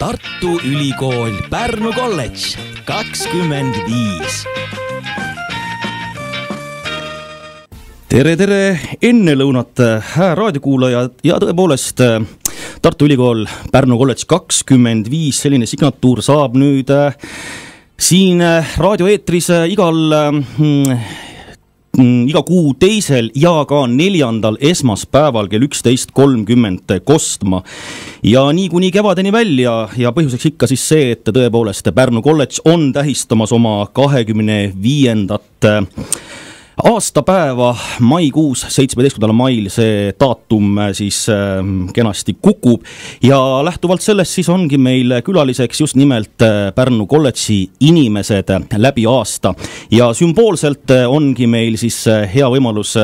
Tartu Ülikool Pärnu kolledž 25. Tere enne lõunat raadiokuulajad ja tõepoolest Tartu Ülikool Pärnu kolledž 25 selline signatuur saab nüüd siin raadioeetris iga kuu teisel ja ka 4. esmaspäeval kell 11.30 kostma. Ja nii kuni kevadeni välja ja põhjuseks ikka siis see, et tõepoolest Pärnu kolledž on tähistamas oma 25. aastapäeva maikuus, 17. mail see daatum siis kenasti kukub ja lähtuvalt sellest siis ongi meil külaliseks just nimelt Pärnu kolledži inimesed läbi aasta ja sümboolselt ongi meil siis hea võimalus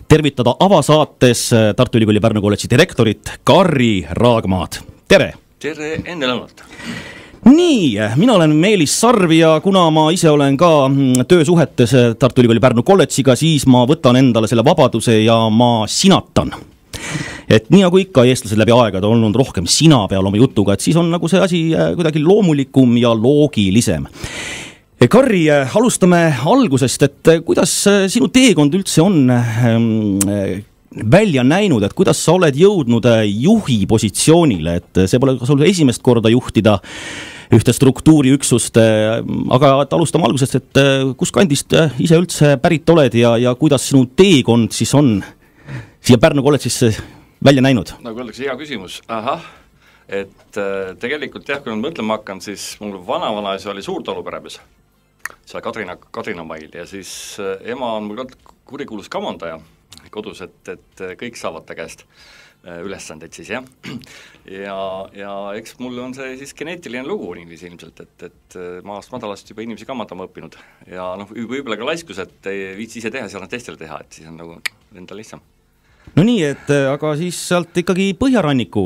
tervitada avasaates Tartu Ülikooli Pärnu kolledži direktorit Karri Raagmaad. Tere! Tere enne lõunat! Nii, mina olen Meelis Sarv ja kuna ma ise olen ka töösuhetes Tartu Ülikooli Pärnu kolledžiga, siis ma võtan endale selle vabaduse ja ma sinatan. Et nii nagu ikka eestlased läbi aegade on olnud rohkem sina peal oma jutuga, et siis on nagu see asi kuidagi loomulikum ja loogilisem. Karri, alustame algusest, et kuidas sinu teekond üldse on välja näinud, et kuidas sa oled jõudnud juhi positsioonile, et see pole sul esimest korda juhtida ühte struktuuriüksust, aga alustame algusest, et kus kandist ise üldse pärit oled ja kuidas sinu teekond siis on siia Pärnu kolledžisse välja näinud? Nagu öeldakse, hea küsimus. Et tegelikult jah, kui nüüd mõtlema hakkan, siis mul vana-vanaisa oli suur taluperemees, seal Kadrina mail ja siis ema on mul kurikuulus kamandaja kodus, et kõik saavad ta käest ülesandeid siis, jah. Ja eks mul on see siis geneetiline lugu niiviisi ilmselt, et maast madalast juba inimesi kamandama õppinud. Ja võib-olla ka laiskus, et ei viitsi ise teha, seal on teistele teha, et siis on nagu endal lihtsam. No nii, et aga siis sealt ikkagi Põhjaranniku?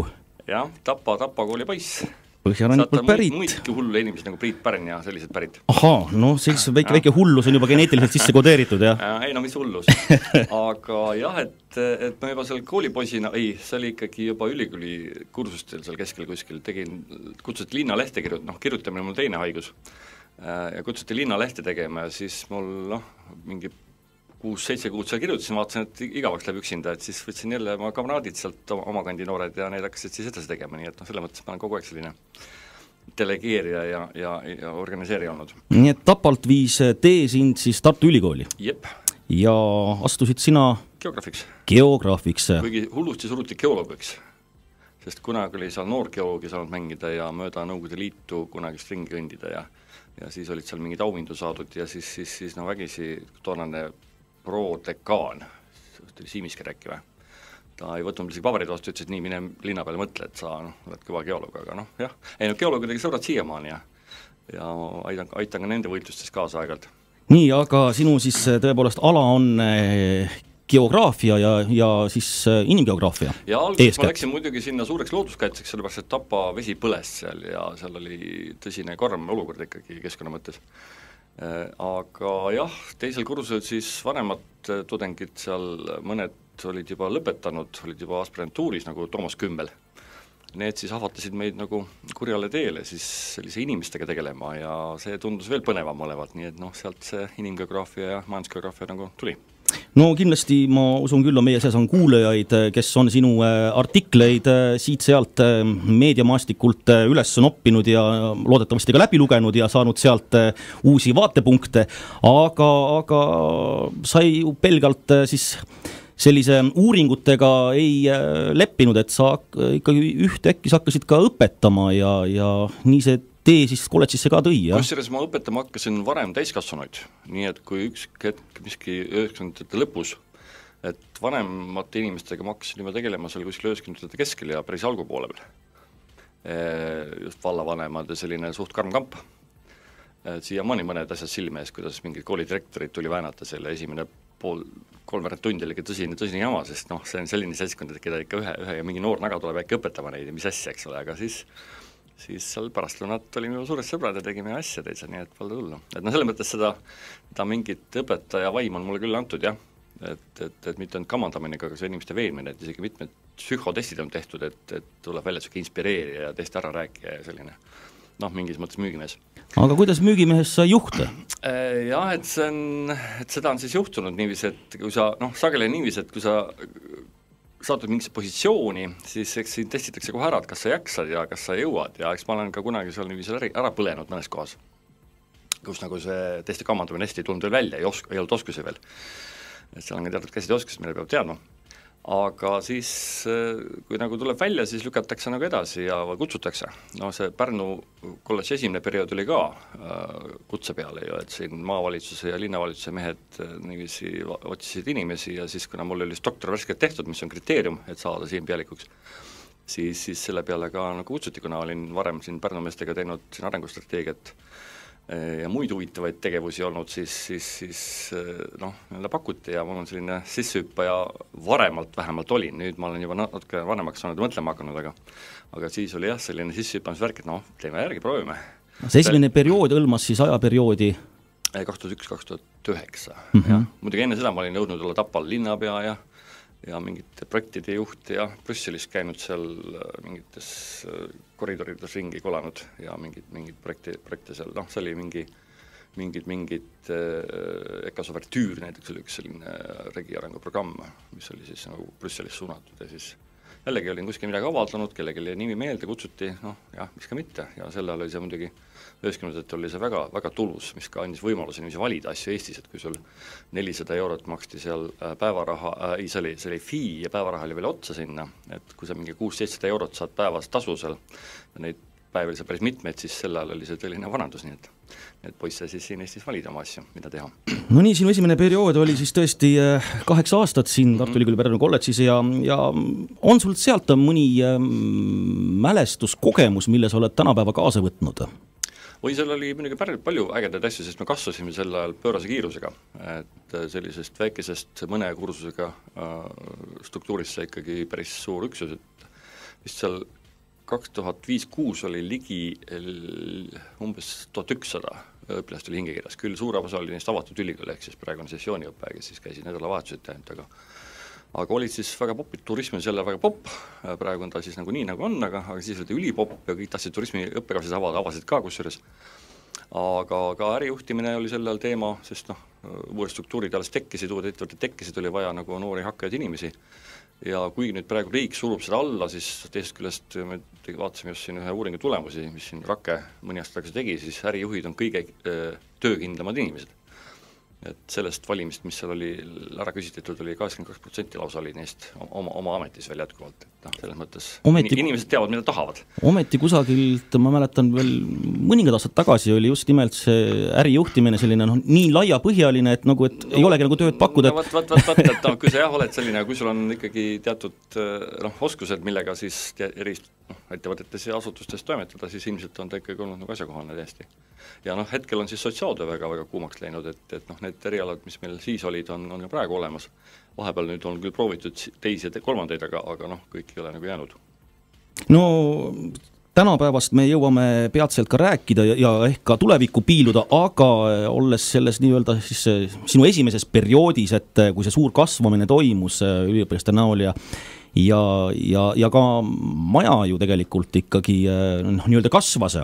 Jah, Tapa kooli poiss. Põhjarannikult pärit. Muidki hullu inimesed nagu Priit Pärn ja sellised pärit. Ahaa, no sellise väike hullus on juba geneetiliselt sisse kodeeritud, jah? Ei, no mis hullus. Aga jah, et ma juba seal koolipoisina, see oli ikkagi juba ülikooli kursustel seal keskel kuskil, kutsuti linnalehte kirjutamine mul teine haigus. Ja kutsuti linnalehte tegema ja siis mul mingi 6-7 kuud seal kirjutasin, vaatasin, et igavaks läheb üksinda, et siis võtsin jälle oma kamraadid sealt oma kandi noored ja need hakkasid siis edasi tegema, nii et selle mõttes ma olen kogu aeg selline delegeerija ja organiseerija olnud. Nii et Tapalt viis tee sind siis Tartu Ülikooli? Jep. Ja astusid sina? Geograafiks. Kuigi hullusti suruti geoloogiks, sest kunagi oli seal noor geoloogi saanud mängida ja mööda Nõukogude Liitu kunagist ringi kõndida ja siis olid seal mingid auhindu saadud ja siis vägisi toonane pro-dekaan, Siimiski rääki või? Ta ei võtnud isegi paberid vastu, ütles, et nii, mine linna peale mõtle, et sa oled kõva geoloog, aga jah. Ei, geoloogidega sõbrad siiamaani ja aitan ka nende võitlustes kaasa aegalt. Nii, aga sinu siis tõepoolest ala on geograafia ja siis inimgeograafia? Ja alguses ma läksin muidugi sinna suureks looduskaitseks, sellepärast, et Tapa vesi põles seal ja seal oli tõsine karm olukord ikkagi keskkonna mõttes. Aga jah, teisel kursusel siis vanemad tudengid seal, mõned olid juba lõpetanud, olid juba aspirantuuris nagu Toomas Kümmel. Need siis ahvatasid meid nagu kurjale teele siis sellise inimestega tegelema ja see tundus veel põnevam olevat, nii et sealt see inimgeograafia ja majandusgeograafia nagu tuli. No kindlasti ma usun küll, meie seas on kuulajaid, kes on sinu artikleid siit-sealt meediamaastikult üles noppinud ja loodetavasti ka läbi lugenud ja saanud sealt uusi vaatepunkte, aga sa ei ju pelgalt siis sellise uuringutega ei leppinud, et sa ikkagi ühtäkki sa hakkasid ka õpetama ja nii see tee siis kolledžisse ka tõi, jah? Kusjuures ma õpetama hakkasin varem täiskasvanuid, nii et kui üks hetk miski 90ndate lõpus, et vanemate inimestega ma hakkasin juba tegelema seal kuskil 90ndate keskel ja päris algupoole peal. Just vallavanemad ja selline suht karm kamp. Siiamaani mõned asjad silme ees, kuidas mingid koolidirektorid tuli väänata selle esimene 3 tundi oli tõsine jama, sest see on selline seltskond, et keda ikka ühe ja mingi noor naga tuleb äkki õpetama neid ja mis asja, eks ole, aga siis seal pärastlõunat olime ju suured sõbrad ja tegime asja teise, nii et palju hullu. Et selles mõttes seda mingit õpetaja vaim on mulle küll antud, jah. Et mitte on kamandamine, aga see inimeste veenmine, et isegi mitmed psühhotestid on tehtud, et tuleb välja selline inspireerija ja teist ära rääkija ja selline mingis mõttes müügimees. Aga kuidas müügimehest sai juht? Jah, et seda on siis juhtunud niiviisi, et kui sa, sageli niiviisi, et kui sa saadud mingisse positsiooni, siis eks siin testitakse kohe ära, et kas sa jaksad ja kas sa jõuad ja eks ma olen ka kunagi seal niiviisi ära põlenud mõnes kohas, kus nagu see testi kamandamine hästi ei tulnud veel välja, ei olnud oskusi veel. Et seal on ka teatud käsid oskused, mille peab teadma. Aga siis, kui nagu tuleb välja, siis lükatakse nagu edasi ja kutsutakse. See Pärnu kolledži esimene periood oli ka kutse peale ju, et siin maavalitsuse ja linnavalitsuse mehed niiviisi otsisid inimesi ja siis, kuna mul oli doktor värskelt tehtud, mis on kriteerium, et saada siin pealikuks, siis selle peale ka nagu kutsuti, kuna olin varem siin Pärnu meestega teinud siin arengustrateegiat ja muid huvitavaid tegevusi olnud, siis neile pakuti ja mul on selline sissehüppaja varemalt vähemalt olin, nüüd ma olen juba natuke vanemaks saanud ja mõtlema hakanud, aga siis oli jah, selline sissehüppamisvärk, et teeme järgi, proovime. See esimene periood hõlmas siis ajaperioodi? 2001-2009, jah. Muidugi enne seda ma olin jõudnud olla Tapal linnapea ja mingite projektide juht ja Brüsselis käinud seal mingites koridorides ringi kolanud ja mingid projekte seal, see oli mingid EKAS Overtüür näiteks oli üks selline regiarenguprogramm, mis oli siis nagu Brüsselis suunatud ja siis jällegi olin kuskil midagi avaldanud, kellelegi nimi meelde kutsuti, miks ka mitte ja selle all oli see muidugi 90-ndatel oli see väga, väga tulus, mis ka andis võimaluse niiviisi valida asju Eestis, et kui sul 400 eurot maksti seal päevaraha, see oli fee ja päevaraha oli veel otsa sinna, et kui sa mingi 600-700 eurot saad päevas tasu seal ja neid päev oli see päris mitmeid, siis sel ajal oli see tõeline varandus, nii et poisse siis siin Eestis valida oma asju, mida teha. No nii, sinu esimene periood oli siis tõesti 8 aastat siin Tartu Ülikooli Pärnu kolledžis ja on sul sealt mõni mälestuskogemus, mille sa oled tänapäeva kaasa võtnud? Või seal oli muidugi päris palju ägedaid asju, sest me kasvasime sel ajal pöörase kiirusega, et sellisest väikesest mõne kursusega struktuurisse ikkagi päris suur üksus, et vist seal 2005-2006 oli ligi umbes 1100 õpilast oli hingekirjas, küll suurem osa oli neist avatud ülikooli, ehk siis praegu on sessiooniõpe, kes siis käisid nädalavahetused tähendab, aga olid siis väga popid, turism on selle väga popp, praegu on ta siis nagu nii nagu on, aga siis oli ta ülipopp ja kõik tahtsid turismi õppekavasid avasid ka kusjuures. Aga ka ärijuhtimine oli sel ajal teema, sest uued struktuurid alles tekkisid, uued ettevõtted tekkisid, oli vaja nagu noori hakkajaid inimesi. Ja kuigi nüüd praegu riik surub seda alla, siis teisest küljest me vaatasime just siin ühe uuringu tulemusi, mis siin Rake mõni aasta tagasi tegi, siis ärijuhid on kõige töökindlamad inimesed. Et sellest valimist, mis seal oli ära küsitletud, oli 82% lausa oli neist oma ametis veel jätkuvalt. Selles mõttes inimesed teavad, mida tahavad. Ometi kusagilt, ma mäletan veel mõningad aastad tagasi oli just nimelt see ärijuhtimine selline nii laiapõhjaline, et nagu, et ei olegi nagu tööd pakkuda. Et kui sa oled selline, kui sul on ikkagi teatud oskused, millega siis ettevõtetes ja asutustes toimetada, siis ilmselt on ta ikkagi olnud nagu asjakohane täiesti. Ja hetkel on siis sotsiaaltöö väga kuumaks läinud, et need erialad, mis meil siis olid, on ka praegu olemas. Vahepeal nüüd on küll proovitud teisi ja kolmandaid, aga kõik ei ole nagu jäänud. No tänapäevast me jõuame peatselt ka rääkida ja ehk ka tulevikku piiluda, aga olles selles nii-öelda siis sinu esimeses perioodis, et kui see suur kasvamine toimus üliõpilaste näol ja ka maja ju tegelikult ikkagi nii-öelda kasvas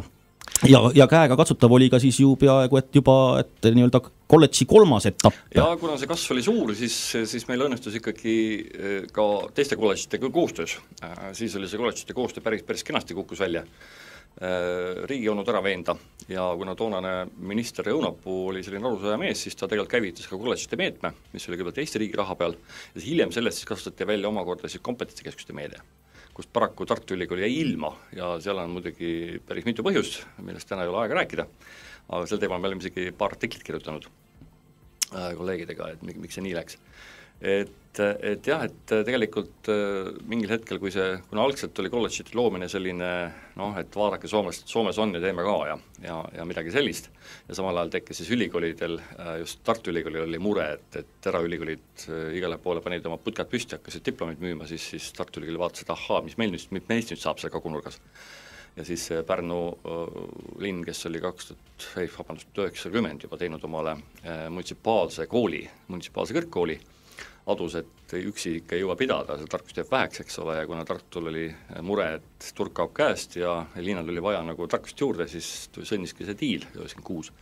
ja käega katsutav oli ka siis ju peaaegu, et juba nii-öelda kolledži 3. etapp. Ja kuna see kasv oli suur, siis meil õnnestus ikkagi ka teiste kolledžitega koostöös. Siis oli see kolledžite koostöö päris kenasti kukkus välja. Riigi olnud ära veenda ja kuna toonane minister Õunapuu oli selline arusaja mees, siis ta tegelikult käivitas ka kolledžite meetme, mis oli kõigepealt Eesti riigi raha peal ja hiljem sellest siis kasutati välja omakorda siis kompetentsikeskuste meede, kust paraku Tartu Ülikooli jäi ilma ja seal on muidugi päris mitu põhjust, millest täna ei ole aega rääkida, aga sel teemal me oleme isegi paar artiklit kirjutanud kolleegidega, et miks see nii läks. Et jah, et tegelikult mingil hetkel, kuna algselt oli kolledžite loomine selline, et vaadake Soomes on ja teeme ka ja midagi sellist ja samal ajal tekkis siis ülikoolidel, just Tartu Ülikoolil oli mure, et eraülikoolid igale poole panid oma putkad püsti, hakkasid diplomid müüma, siis Tartu Ülikooli vaatas, et meist nüüd saab seal kagunurgas. Ja siis Pärnu linn, kes oli 1990 juba teinud omale munitsipaalse kõrgkooli, adus, et üksi ikka ei jõua pidada, see tarkus teeb väheks, eks ole, ja kuna Tartul oli mure, et turg kaob käest ja linnal oli vaja nagu tarkust juurde, siis sõnniski see diil 96.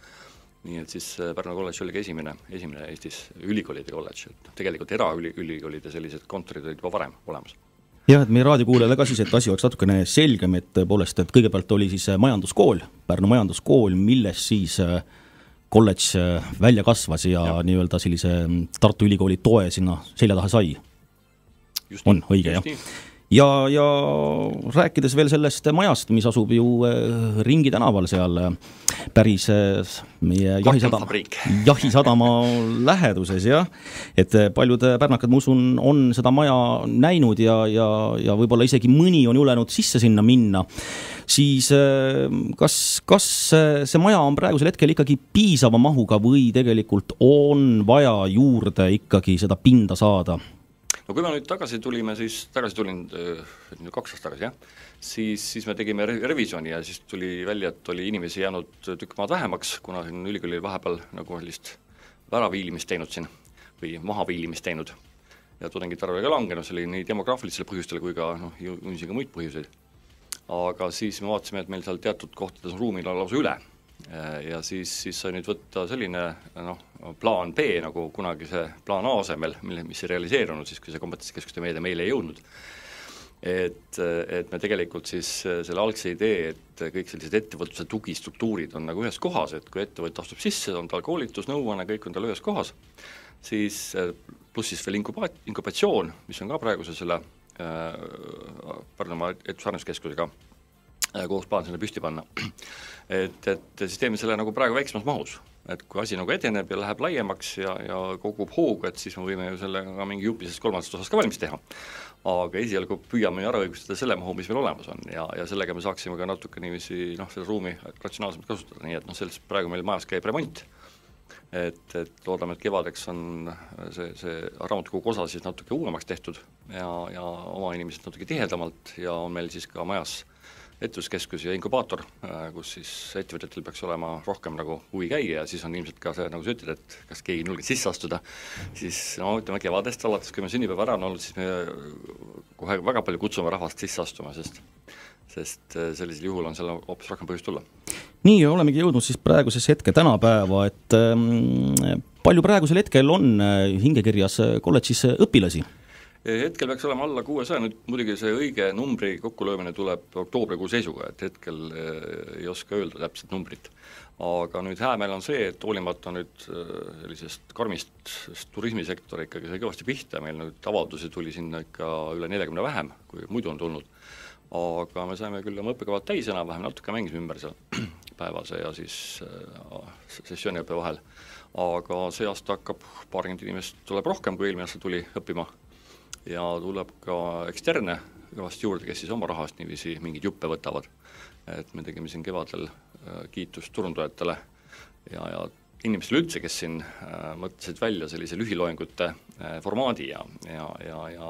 Nii et siis Pärnu kolledž oligi esimene Eestis ülikoolide kolledž, et tegelikult eraülikoolide sellised kontorid olid juba varem olemas. Jah, et meie raadiokuulajale ka siis, et asi oleks natukene selgem, et tõepoolest, et kõigepealt oli siis majanduskool, Pärnu majanduskool, milles siis kolledž välja kasvas ja nii-öelda sellise Tartu Ülikooli toe sinna selja taha sai. On õige, jah. Ja rääkides veel sellest majast, mis asub ju Ringi tänaval seal päris meie jahisadama läheduses, jah, et paljud pärnakad, ma usun, on seda maja näinud ja võib-olla isegi mõni on julenud sisse sinna minna, siis kas see maja on praegusel hetkel ikkagi piisava mahuga või tegelikult on vaja juurde ikkagi seda pinda saada? No kui me nüüd tagasi tulin 2 aastat tagasi, jah, siis me tegime revisjoni ja siis tuli välja, et oli inimesi jäänud tükk maad vähemaks, kuna ülikooli vahepeal nagu sellist väraviilimist teinud siin või mahaviilimist teinud ja tudengite arv oli ka langenud, see oli nii demograafilistele põhjustele kui ka ka muid põhjuseid. Aga siis me vaatasime, et meil seal teatud kohtades on ruumil lausa üle ja siis sai nüüd võtta selline plaan B nagu kunagi see plaan A asemel, mis ei realiseerunud siis, kui see kompetentsikeskuste meede meile ei jõudnud. Et me tegelikult siis selle algse idee, et kõik sellised ettevõtluse tugistruktuurid on nagu ühes kohas, et kui ettevõtt astub sisse, on tal koolitus, nõuanne, kõik on tal ühes kohas, siis pluss siis veel inkubatsioon, mis on ka praeguse selle Pärnumaa etusarjanduskeskusega koos plaan selle püsti panna. Et siis teeme selle nagu praegu väiksemas mahus, et kui asi nagu edeneb ja läheb laiemaks ja kogub hoogu, et siis me võime ju selle ka mingi jupisest 3. osas ka valmis teha. Aga esialgu püüame ära õigustada selle mahu, mis meil olemas on ja sellega me saaksime ka natuke niiviisi selle ruumi ratsionaalselt kasutada, nii et sellest praegu meil majas käib remont. Et loodame, et kevadeks on see raamatukogu osa siis natuke uuemaks tehtud ja oma inimesed natuke tihedamalt ja on meil siis ka majas ettevõtluskeskus ja inkubaator, kus siis ettevõtjatel peaks olema rohkem nagu huvi käia ja siis on ilmselt ka see, nagu sa ütled, et kas keegi julgeb sisse astuda, siis ütleme kevadest alates, kui me sünnipäev ära on olnud, siis me kohe väga palju kutsume rahvast sisse astuma, sest sellisel juhul on seal hoopis rohkem põhjust tulla. Nii, olemegi jõudnud siis praeguses hetke tänapäeva, et palju praegusel hetkel on hingekirjas kolledžis õpilasi? Hetkel peaks olema alla 600, nüüd muidugi see õige numbri kokkulöömine tuleb oktoobrikuu seisuga, et hetkel ei oska öelda täpselt numbrit. Aga nüüd häämeel on see, et hoolimata nüüd sellisest karmist turismisektor ikkagi sai kõvasti pihta, meil nüüd avaldusi tuli sinna ikka üle 40 vähem, kui muidu on tulnud. Aga me saime küll oma õppekavad täis enam-vähem, natuke mängisime ümber seal päevase ja siis sessiooniõppe vahel. Aga see aasta hakkab 20 inimest tuleb rohkem, kui eelmine aasta tuli õppima. Ja tuleb ka eksterne kõvasti juurde, kes siis oma rahast niiviisi mingid juppe võtavad. Et me tegime siin kevadel kiitust turundajatele ja inimestele üldse, kes siin mõtlesid välja sellise lühiloengute formaadi ja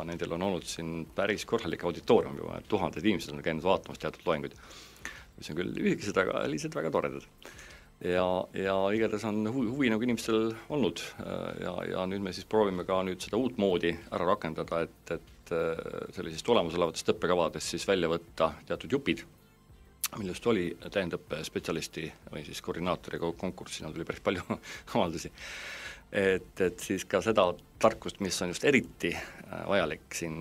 nendel on olnud siin päris korralik auditoorium juba, et 1000 inimesed on käinud vaatamas teatud loenguid, mis on küll lühikesed, aga lihtsalt väga toredad. Ja igatahes on huvi nagu inimestel olnud ja nüüd me siis proovime ka nüüd seda uut moodi ära rakendada, et sellisest olemasolevatest õppekavadest siis välja võtta teatud jupid, millest oli täiendõppe spetsialisti või siis koordinaatori konkursina tuli päris palju avaldusi. Et siis ka seda tarkust, mis on just eriti vajalik siin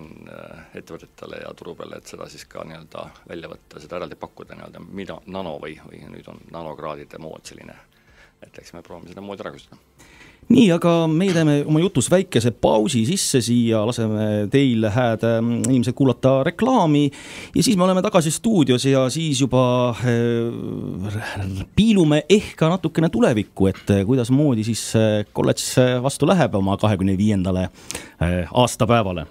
ettevõtetele ja turu peale, et seda siis ka nii-öelda välja võtta, seda eraldi pakkuda nii-öelda mida nano või nüüd on nanokraadide mood selline, et eks me proovime seda moodi ära kasutada. Nii, aga meie teeme oma jutus väikese pausi sisse siia, laseme teil hääd inimesed kuulata reklaami ja siis me oleme tagasi stuudios ja siis juba piilume ehk natukene tulevikku, et kuidas moodi siis kolledž vastu läheb oma 25. aastapäevale.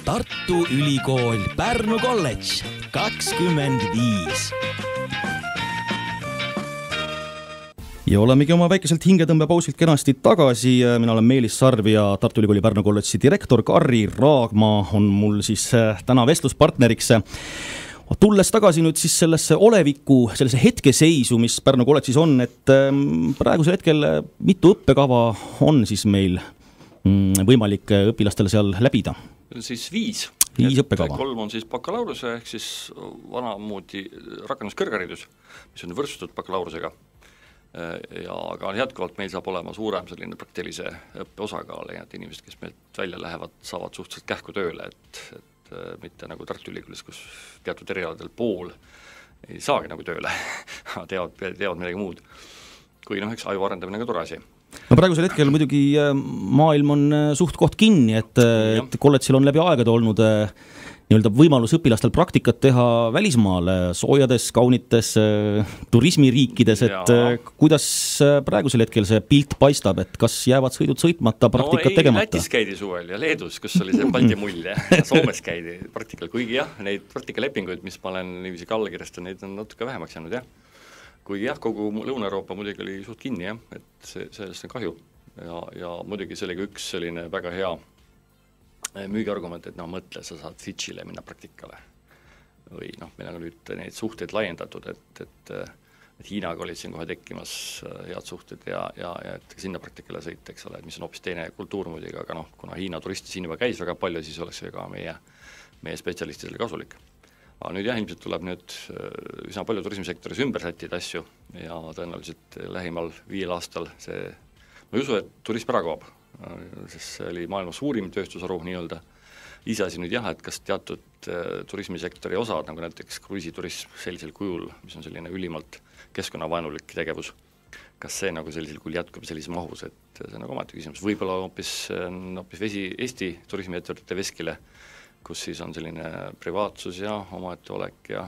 Tartu Ülikool Pärnu kolledž 25. Ja olemegi oma väikeselt hingetõmbepausilt kenasti tagasi. Mina olen Meelis Sarv ja Tartu Ülikooli Pärnu kolledži direktor Karri Raagma on mul siis täna vestluspartneriks. Tulles tagasi nüüd siis sellesse oleviku, sellesse hetkeseisu, mis Pärnu kolledžis on, et praegusel hetkel mitu õppekava on siis meil võimalik õpilastele seal läbida? Siis 5 õppekava. 3 on siis bakalaureuse ehk siis vanamoodi rakenduskõrgharidus, mis on võrdsutud bakalaureusega. Ja aga jätkuvalt meil saab olema suurem selline praktilise õppe osakaal ja et inimesed, kes meilt välja lähevad, saavad suhteliselt kähku tööle, et mitte nagu Tartu Ülikoolis, kus teatud erialadel pool ei saagi nagu tööle teavad midagi muud. Kui eks aju arendamine ka tore asi. No praegusel hetkel muidugi maailm on suht koht kinni, et kolledžil on läbi aegade olnud nii-öelda võimalus õpilastel praktikat teha välismaal, soojades, kaunites turismiriikides, et kuidas praegusel hetkel see pilt paistab, et kas jäävad sõidud sõitmata, praktikat tegemata? Lätis käidi suvel ja Leedus, kus oli see Balti mull ja Soomes käidi praktikal, kuigi neid praktikalepinguid, mis ma olen niiviisi ka allakirjastanud, neid on natuke vähemaks jäänud, kuigi kogu Lõuna-Euroopa muidugi oli suht kinni, et sellest on kahju ja muidugi see oli ka üks selline väga hea müügiargument, et mõtle, sa saad Fidžile minna praktikale või meil on nüüd neid suhteid laiendatud, et Hiinaga olid siin kohe tekkimas head suhted ja et sinna praktikale sõita, eks ole, mis on hoopis teine kultuur muidugi, aga kuna Hiina turisti siin juba käis väga palju, siis oleks see ka meie spetsialistidele kasulik. Aga nüüd ilmselt tuleb nüüd üsna palju turismisektoris ümber sättida asju ja tõenäoliselt lähimal 5 aastal ma ei usu, et turism ära kaob, sest see oli maailma suurim tööstusharu nii-öelda. Iseasi nüüd et kas teatud turismisektori osad, nagu näiteks kruiisiturism sellisel kujul, mis on selline ülimalt keskkonnavaenulik tegevus, kas see nagu sellisel kujul jätkub sellises mahus, et see on nagu omati küsimus. Võib-olla hoopis vesi Eesti turismiettevõtete veskile, kus siis on selline privaatsus ja omaette olek ja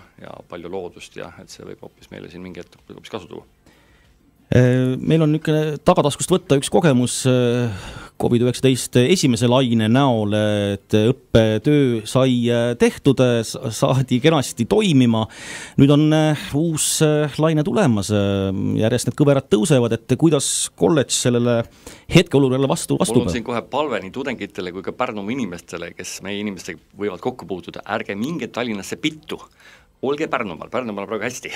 palju loodust ja et see võib hoopis meile siin mingi hetk hoopis kasu tuua. Meil on niisugune tagataskust võtta üks kogemus COVID-19 esimese laine näol, et õppetöö sai tehtud, saadi kenasti toimima. Nüüd on uus laine tulemas, järjest need kõverad tõusevad, et kuidas kolledž sellele hetkeolukorrale vastu Mul on siin kohe palve nii tudengitele kui ka Pärnumaa inimestele, kes meie inimestega võivad kokku puutuda, ärge minge Tallinnasse pittu, olge Pärnumaal on praegu hästi.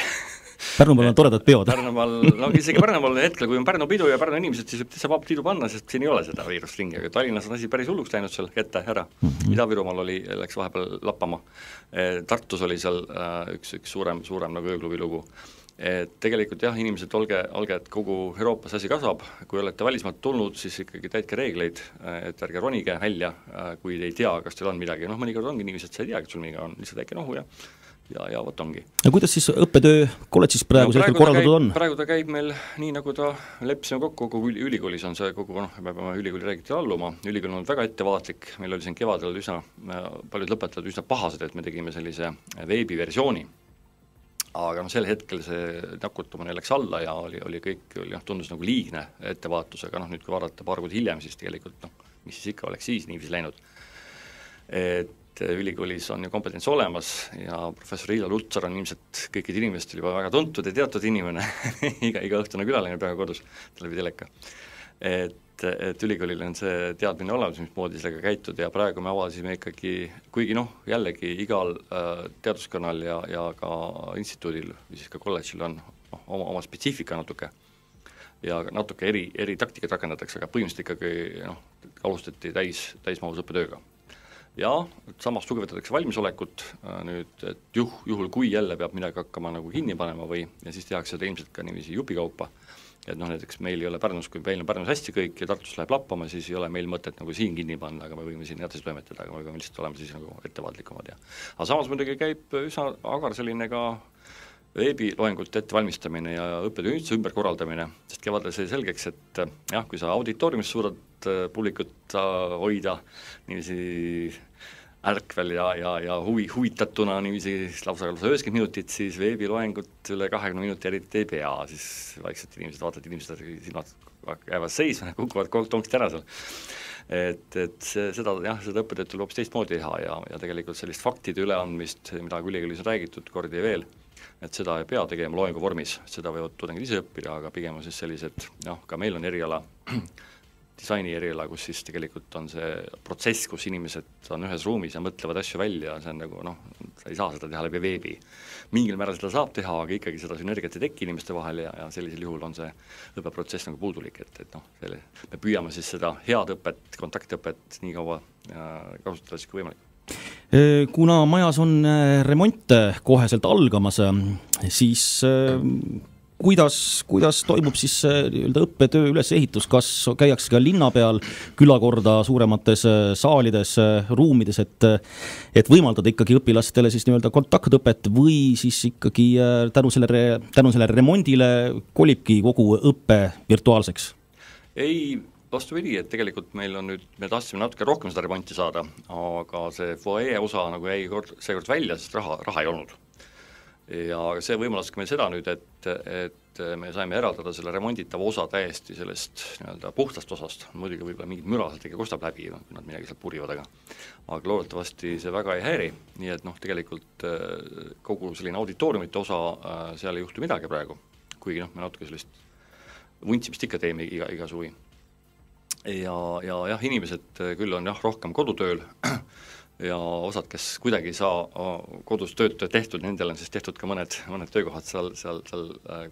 Pärnumaal on toredad peod. Pärnumaal, isegi Pärnumaal hetkel, kui on Pärnu pidu ja Pärnu inimesed, siis võib saab tiidu panna, sest siin ei ole seda viirust ringi, aga Tallinnas on asi päris hulluks läinud seal kätte ära. Ida-Virumaal läks vahepeal lappama. Tartus oli seal üks suurem nagu ööklubi lugu. Tegelikult inimesed olge, et kogu Euroopas asi kasvab, kui olete välismaalt tulnud, siis ikkagi täitke reegleid, et ärge ronige välja, kui te ei tea, kas teil on midagi. Mõnikord ongi niiviisi, et sa ei tea, kas sul midagi on, lihtsalt väike nohu ja võt ongi. Ja kuidas siis õppetöö kolledžis praegu korraldatud on? Praegu ta käib meil nii, nagu ta leppisime kokku, kogu ülikoolis on see kogu, me peame ülikooli räägitele alluma, ülikool on väga ettevaatlik, meil oli siin kevadel paljud lõpetajad üsna pahased, et me tegime sellise veebiversiooni, aga sel hetkel see nakutumine läks alla ja oli kõik, tundus nagu liigne ettevaatus, aga nüüd kui vaadata paar kuud hiljem, siis tegelikult mis siis ikka oleks siis niiviisi läinud, et ülikoolis on ju kompetents olemas ja professor Iila Lutsar on ilmselt kõikid inimestel juba väga tuntud ja teatud inimene iga õhtune külaline peaaegu kodus läbi teleka. Et ülikoolil on see teadmine olemas, mismoodi sellega käituda ja praegu me avasime ikkagi, kuigi jällegi igal teaduskonnal ja ka instituudil või siis ka kolledžil on oma spetsiifika natuke ja natuke eri taktikat rakendatakse, aga põhimõtteliselt ikkagi alustati täismahus õppetööga. Ja samas tugevdatakse valmisolekut nüüd, et juhul kui jälle peab midagi hakkama nagu kinni panema ja siis tehakse seda ilmselt ka niiviisi jupikaupa, et näiteks meil ei ole Pärnus, kui meil on Pärnus hästi kõik ja Tartus läheb lappama, siis ei ole meil mõtet nagu siin kinni panna, aga me võime siin edasi toimetada, aga me võime lihtsalt olema siis nagu ettevaatlikumad. Aga samas muidugi käib üsna agar selline ka veebiloengult ettevalmistamine ja õppetöö üldse ümberkorraldamine, sest kevadel sai selgeks, et kui sa auditooriumis suudad publikut hoida niiviisi ärkvel ja huvitatuna niiviisi lausa 90 minutit, siis veebiloengut üle 20 minuti eriti ei pea, siis vaikselt inimesed silmad jäävad seisma, kukuvad tonkst ära seal. Et seda õppetööd tuleb hoopis teistmoodi teha ja tegelikult sellist faktide üleandmist, mida ülikoolis on räägitud kordi ja veel, et seda ei pea tegema loengu vormis, seda võivad tudengid ise õppida, aga pigem on siis sellised, ka meil on eriala disaini eriala, kus siis tegelikult on see protsess, kus inimesed on ühes ruumis ja mõtlevad asju välja, see on nagu sa ei saa seda teha läbi veebi. Mingil määral seda saab teha, aga ikkagi seda sünergiat ei teki inimeste vahel ja sellisel juhul on see õppeprotsess nagu puudulik, et me püüame siis seda head õpet, kontaktõpet nii kaua kasutada siis kui võimalik. Kuna majas on remont koheselt algamas, siis kuidas toimub siis õppetöö ülesehitus, kas käiakse ka linna peal külakorda suuremates saalides, ruumides, et võimaldada ikkagi õpilastele siis kontaktõpet või siis ikkagi tänu selle remondile kolibki kogu õppe virtuaalseks? Ei, vastupidi, et tegelikult meil on nüüd, me tahtsime natuke rohkem seda remonti saada, aga see foajee osa nagu jäi seekord välja, sest raha ei olnud. Ja see võimaldas meil seda nüüd, et me saime eraldada selle remonditava osa täiesti sellest puhtast osast, muidugi võib-olla mingid mürased ikka kostab läbi, kui nad midagi sealt purivad, aga loodetavasti see väga ei häiri, nii et tegelikult kogu selline auditooriumite osa seal ei juhtu midagi praegu, kuigi me natuke sellist vuntsimist ikka teeme iga suvi. Ja jah, inimesed küll on rohkem kodutööl ja osad, kes kuidagi ei saa kodus tööd tehtud, nendel on siis tehtud ka mõned töökohad seal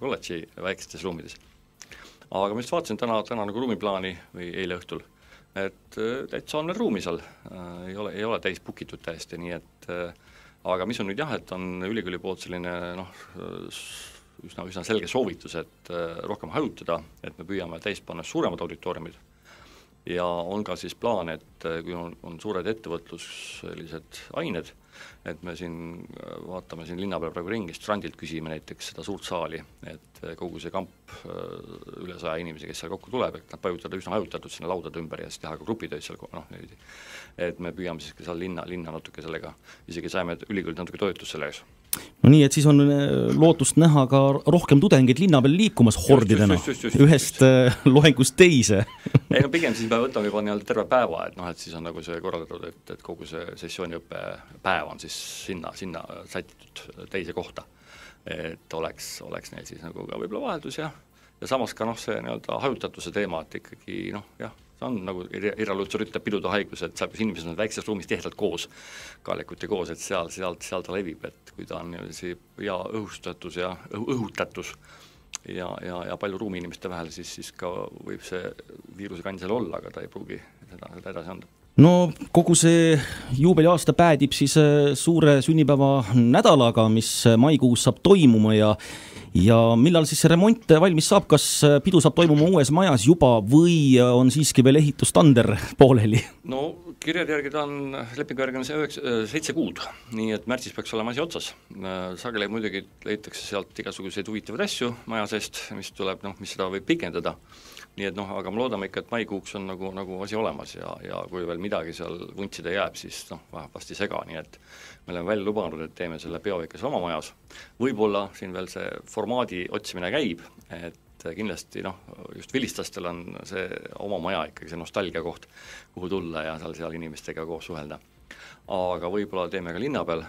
kolledži väikestes ruumides. Aga ma just vaatasin täna nagu ruumiplaani või eile õhtul, et täitsa on need ruumi seal, ei ole täis bukitud täiesti, nii et aga mis on nüüd et on ülikooli poolt selline üsna selge soovitus, et rohkem hajutada, et me püüame täis panna suuremad auditooriumid. Ja on ka siis plaan, et kui on suured ettevõtlus sellised ained, et me siin vaatame siin linna peal praegu ringi, strandilt küsime näiteks seda suurt saali, et kogu see kamp üle 100 inimesi, kes seal kokku tuleb, et nad pajutada üsna hajutatud sinna laudade ümber ja siis teha ka grupitööd seal, et me püüame siis seal linna natuke sellega, isegi saime ülikoolilt natuke toetust selle ees. No nii, et siis on lootust näha ka rohkem tudengeid linna peal liikumas hordidena, ühest loengust teise. Ei, pigem siis me võtame juba terve päeva, et siis on nagu see korraldatud, et kogu see sessiooniõppe päev on siis sinna sätitud teise kohta, et oleks neil siis nagu ka võib-olla vaheldus ja samas ka see hajutatuse teema, et ikkagi see on nagu Irja Lutsar ütleb pidude haigus, et saab, kus inimesed on väikses ruumis tehtalt koos, kaelekuti koos, et seal ta levib, et kui ta on hea õhustatus ja õhutatus ja palju ruumi inimeste vahel, siis ka võib see viiruse kandjal olla, aga ta ei pruugi seda edasi anda. No kogu see juubeliaasta päädib siis suure sünnipäeva nädalaga, mis maikuus saab toimuma ja millal siis see remont valmis saab, kas pidu saab toimuma uues majas juba või on siiski veel ehitustander pooleli? No kirjade järgi ta on, lepingu järgi on 7 kuud, nii et märtsis peaks olema asi otsas. Sageli muidugi leitakse sealt igasuguseid huvitavaid asju maja seest, mis tuleb, mis seda võib pikendada. Nii et aga me loodame ikka, et maikuuks on nagu asi olemas ja kui veel midagi seal vuntsida jääb, siis vast ei sega, nii et me oleme välja lubanud, et teeme selle peo ikka oma majas. Võib-olla siin veel see formaadi otsimine käib, et kindlasti just vilistastel on see oma maja ikkagi see nostalgia koht, kuhu tulla ja seal inimestega koos suhelda. Aga võib-olla teeme ka linna peal,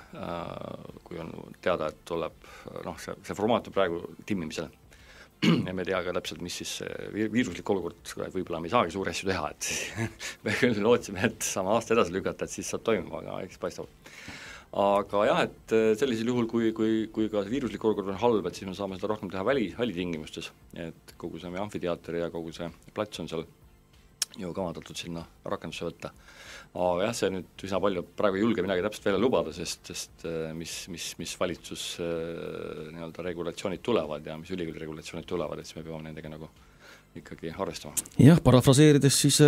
kui on teada, et tuleb, see formaat on praegu timmimisel. Ja me ei tea ka täpselt, mis siis viiruslik olukord, võib-olla me ei saagi suuri asju teha, et me küll lootsime, et saame aasta edasi lükata, et siis saab toimuma, aga eks paistab. Aga jah, et sellisel juhul, kui ka viiruslik olukord on halb, et siis me saame seda rohkem teha välitingimustes, et kogu see meie amfiteater ja kogu see plats on seal ju kavandatud sinna rakendusse võtta. Aga jah, see nüüd üsna palju praegu ei julge midagi täpselt välja lubada, sest mis valitsus regulatsioonid tulevad ja mis ülikooli regulatsioonid tulevad, et siis me peame nendega nagu ikkagi arvestama. Jah, parafraseerides siis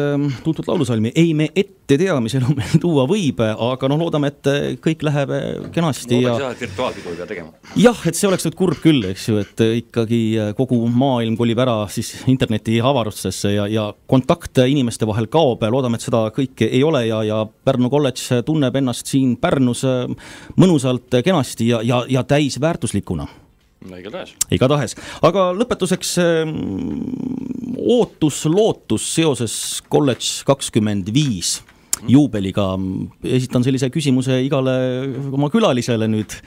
tuntud laulusalmi, ei me ette tea, mis elu meil tuua võib, aga loodame, et kõik läheb kenasti. Loodaks et virtuaalpidu ei pea tegema. Jah, et see oleks nüüd kurb küll, eks ju, et ikkagi kogu maailm kolib ära siis interneti avarustesse ja kontakt inimeste vahel kaob, loodame, et seda kõike ei ole ja Pärnu kolledž tunneb ennast siin Pärnus mõnusalt kenasti ja täisväärtuslikuna. No igatahes. Aga lõpetuseks lootus seoses kolledž 25 juubeliga. Esitan sellise küsimuse igale oma külalisele nüüd.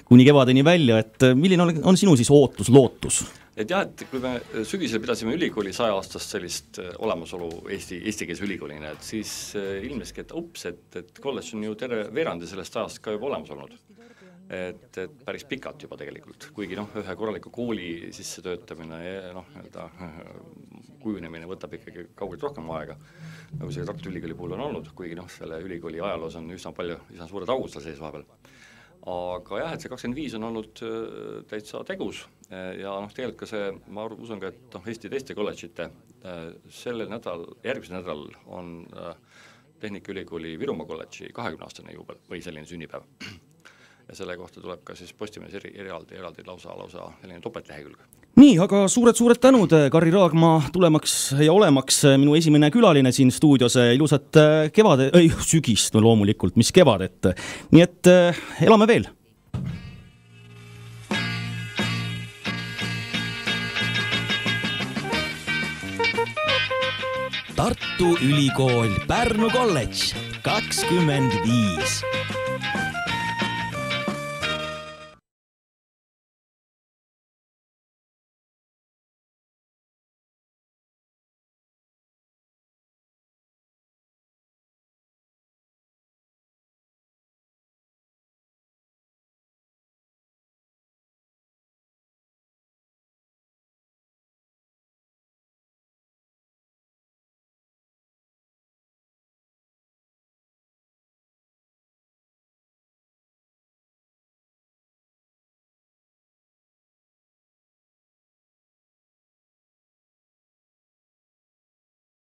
kuni kevadeni välja, et milline on sinu siis ootus, lootus? Et jah, et kui me sügisel pidasime ülikooli 100-aastast sellist olemasolu eestikeelse ülikoolina, et siis ilmeski, et ups, et kolledž on ju terve veerandi sellest ajast ka juba olemas olnud. Et päris pikalt juba tegelikult, kuigi ühe korraliku kooli sisse töötamine ja kujunemine võtab ikkagi kaugelt rohkem aega, nagu see Tartu Ülikooli puhul on olnud, kuigi selle ülikooli ajaloos on üsna suured augud seal sees vahepeal. Aga jah, et see 25 on olnud täitsa tegus ja tegelikult ka see, ma usun ka, et Eesti teiste kolledžite järgmisel nädal on Tehnikaülikooli Virumaa kolledži 20-aastane juubel või selline sünnipäev. Ja selle kohta tuleb ka siis Postimees eraldi lausa selline topeltlehekülg. Nii, aga suured tänud, Karri Raagma, tulemaks ja olemaks minu esimene külaline siin stuudios, ilusat sügist loomulikult, mis kevadet. Nii et elame veel! Tartu Ülikool Pärnu kolledž 25.